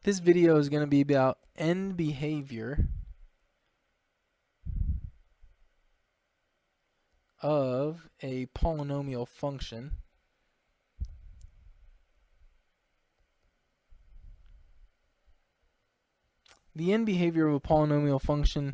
This video is going to be about end behavior of a polynomial function. The end behavior of a polynomial function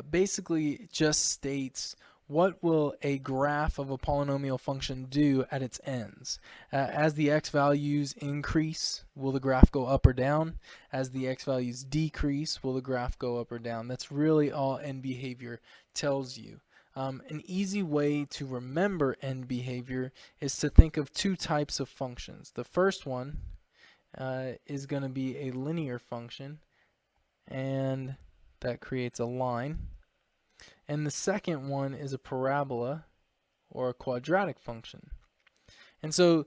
basically just states what will a graph of a polynomial function do at its ends. As the x values increase, will the graph go up or down? As the x values decrease, will the graph go up or down? That's really all end behavior tells you. An easy way to remember end behavior is to think of two types of functions. The first one is going to be a linear function, and that creates a line. And the second one is a parabola or a quadratic function. And so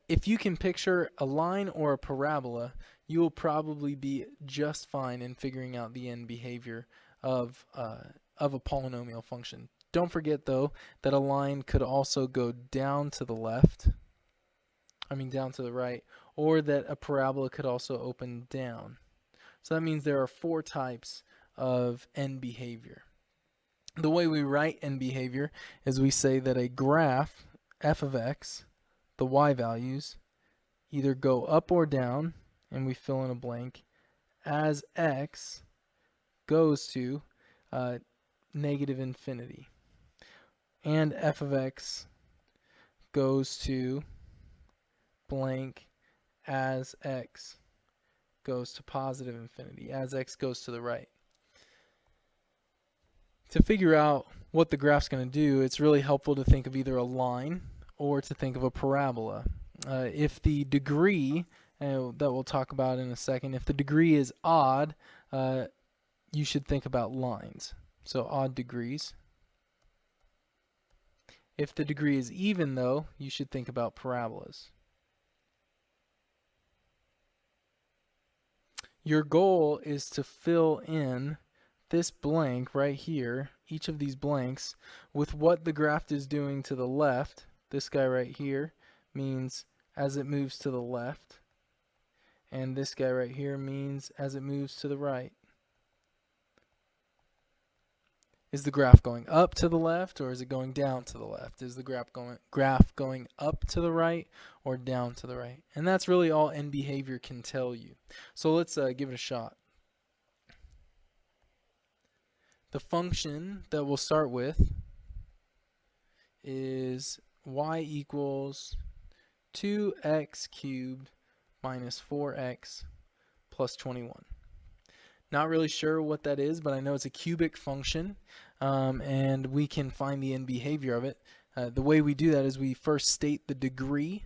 if you can picture a line or a parabola, you will probably be just fine in figuring out the end behavior of a polynomial function. Don't forget though that a line could also go down to the left, down to the right, or that a parabola could also open down. So that means there are four types of end behavior. The way we write end behavior is we say that a graph, f of x, the y values, either go up or down, and we fill in a blank, as x goes to negative infinity. And f of x goes to blank as x goes to positive infinity, as x goes to the right. To figure out what the graph's going to do, it's really helpful to think of either a line or to think of a parabola. If the degree, that we'll talk about in a second, if the degree is odd, you should think about lines. So odd degrees. If the degree is even, though, you should think about parabolas. Your goal is to fill in this blank right here, each of these blanks, with what the graph is doing to the left. This guy right here means as it moves to the left, and this guy right here means as it moves to the right. Is the graph going up to the left, or is it going down to the left? Is the graph going up to the right or down to the right? And that's really all end behavior can tell you. So let's give it a shot. The function that we'll start with is y equals 2x cubed minus 4x plus 21. Not really sure what that is, but I know it's a cubic function, and we can find the end behavior of it. The way we do that is we first state the degree,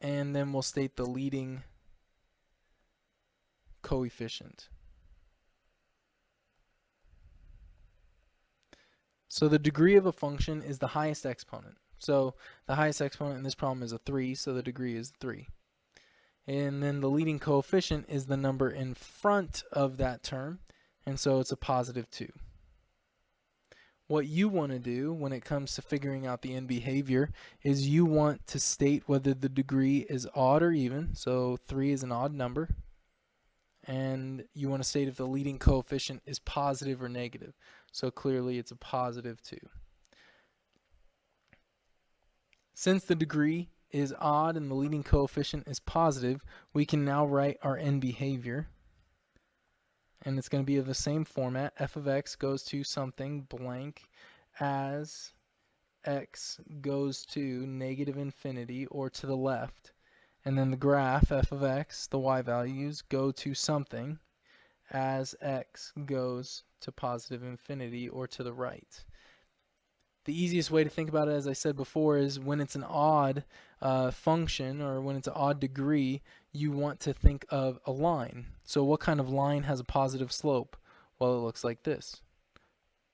and then we'll state the leading coefficient. So the degree of a function is the highest exponent. So the highest exponent in this problem is a 3, so the degree is 3. And then the leading coefficient is the number in front of that term, and so it's a positive 2. What you want to do when it comes to figuring out the end behavior is you want to state whether the degree is odd or even, so 3 is an odd number, and you want to state if the leading coefficient is positive or negative. So clearly it's a positive 2. Since the degree is odd and the leading coefficient is positive, we can now write our end behavior. And it's going to be of the same format. F of x goes to something blank as x goes to negative infinity or to the left. And then the graph, f of x, the y values, go to something as x goes to positive infinity or to the right. The easiest way to think about it, as I said before, is when it's an odd function or when it's an odd degree, you want to think of a line. So what kind of line has a positive slope? Well, it looks like this.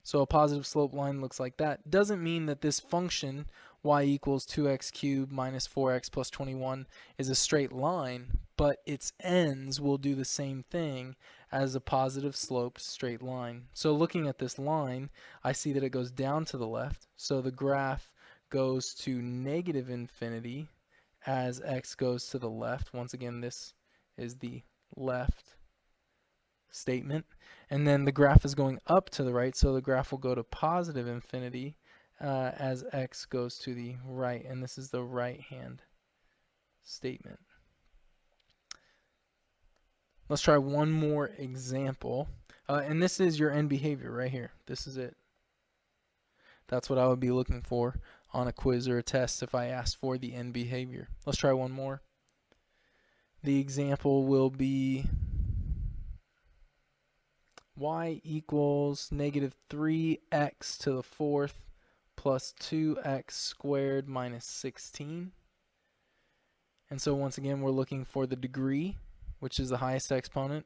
So a positive slope line looks like that. Doesn't mean that this function y equals 2x cubed minus 4x plus 21 is a straight line, but its ends will do the same thing as a positive sloped straight line. So looking at this line, I see that it goes down to the left, so the graph goes to negative infinity as x goes to the left. Once again, this is the left statement. And then the graph is going up to the right, so the graph will go to positive infinity as x goes to the right. And this is the right-hand statement. Let's try one more example. And this is your end behavior right here. This is it. That's what I would be looking for on a quiz or a test if I asked for the end behavior. Let's try one more. The example will be y equals negative 3x to the fourth plus 2x squared minus 16. And so once again, we're looking for the degree, which is the highest exponent,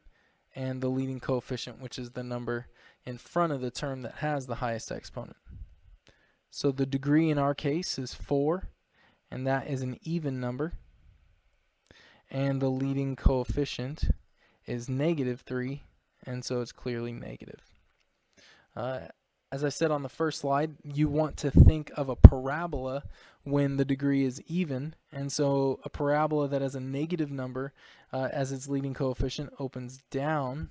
and the leading coefficient, which is the number in front of the term that has the highest exponent. So the degree in our case is 4, and that is an even number. And the leading coefficient is negative 3, and so it's clearly negative. As I said on the first slide, you want to think of a parabola when the degree is even, and so a parabola that has a negative number as its leading coefficient opens down,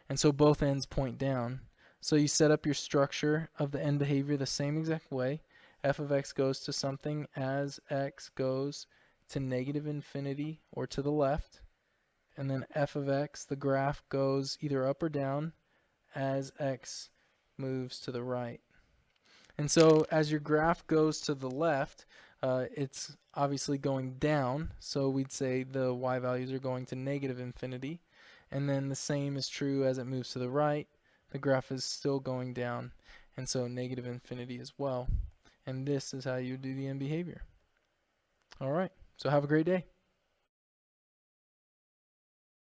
and so both ends point down. So you set up your structure of the end behavior the same exact way. F of x goes to something as x goes to negative infinity or to the left, and then f of x, the graph, goes either up or down as x moves to the right. And so as your graph goes to the left, it's obviously going down, so we'd say the y values are going to negative infinity, and then the same is true as it moves to the right. The graph is still going down, and so negative infinity as well. And this is how you do the end behavior. All right, so have a great day.